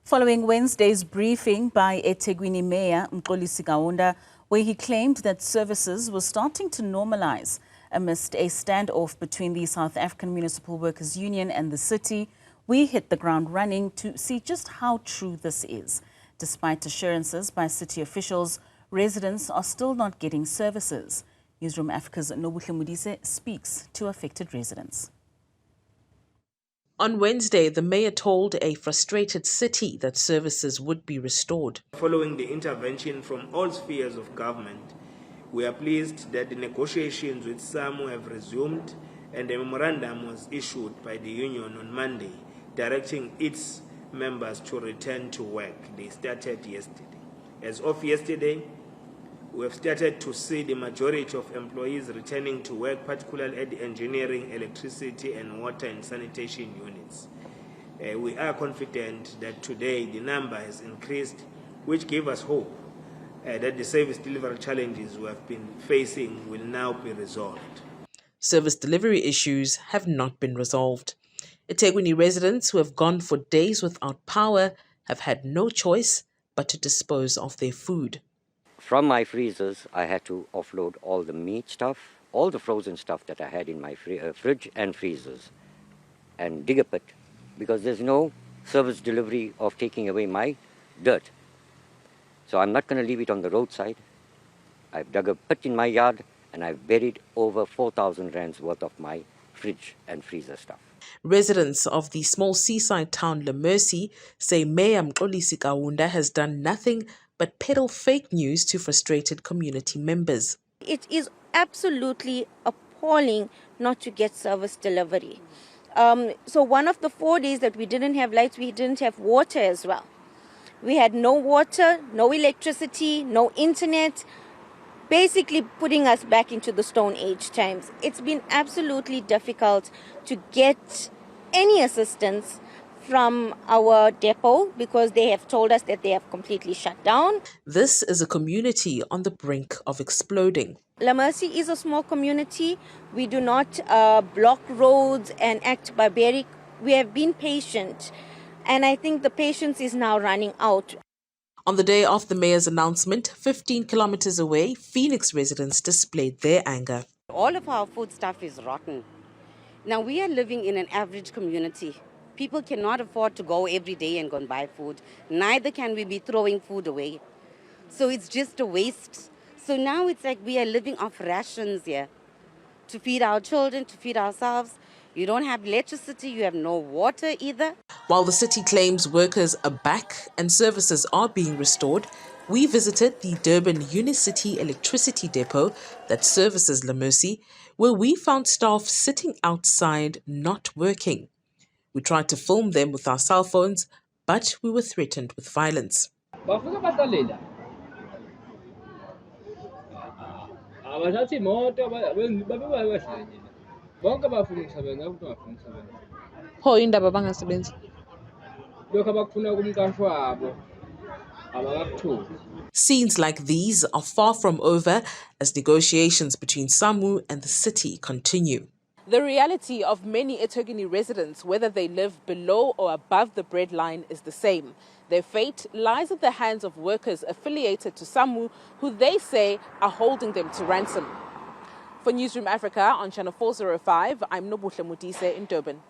Following Wednesday's briefing by eThekwini Mayor Mxolisi Kaunda, where he claimed that services were starting to normalize amidst a standoff between the South African Municipal Workers Union and the city, we hit the ground running to see just how true this is. Despite assurances by city officials, residents are still not getting services. Newzroom Afrika's Nobuhle Modise speaks to affected residents. On Wednesday, the mayor told a frustrated city that services would be restored. Following the intervention from all spheres of government, we are pleased that the negotiations with SAMU have resumed and a memorandum was issued by the union on Monday directing its members to return to work. They started yesterday. As of yesterday, we have started to see the majority of employees returning to work, particularly at the engineering, electricity, and water and sanitation units. We are confident that today the number has increased, which gives us hope that the service delivery challenges we have been facing will now be resolved. Service delivery issues have not been resolved. eThekwini residents who have gone for days without power have had no choice but to dispose of their food. From my freezers, I had to offload all the meat stuff, all the frozen stuff that I had in my fridge and freezers, and dig a pit, because there's no service delivery of taking away my dirt. So I'm not going to leave it on the roadside. I've dug a pit in my yard, and I've buried over 4,000 rands worth of my fridge and freezer stuff. Residents of the small seaside town Newroom say Mayor Mxolisi Kaunda has done nothing but peddle fake news to frustrated community members. It is absolutely appalling not to get service delivery. So one of the 4 days that we didn't have lights, we didn't have water as well. We had no water, no electricity, no internet, basically putting us back into the Stone Age times. It's been absolutely difficult to get any assistance from our depot because they have told us that they have completely shut down. This is a community on the brink of exploding. Newroom is a small community. We do not block roads and act barbaric. We have been patient, and I think the patience is now running out. On the day of the mayor's announcement, 15 kilometers away, Phoenix residents displayed their anger. All of our food stuff is rotten. Now we are living in an average community. People cannot afford to go every day and go and buy food. Neither can we be throwing food away. So it's just a waste. So now it's like we are living off rations here to feed our children, to feed ourselves. You don't have electricity, you have no water either. While the city claims workers are back and services are being restored, we visited the Durban Unicity electricity depot that services Newroom, where we found staff sitting outside not working. We tried to film them with our cell phones, but we were threatened with violence. Scenes like these are far from over as negotiations between SAMU and the city continue. The reality of many eThekwini residents, whether they live below or above the breadline, is the same. Their fate lies at the hands of workers affiliated to SAMU, who they say are holding them to ransom. For Newzroom Afrika on Channel 405, I'm Nobuhle in Durban.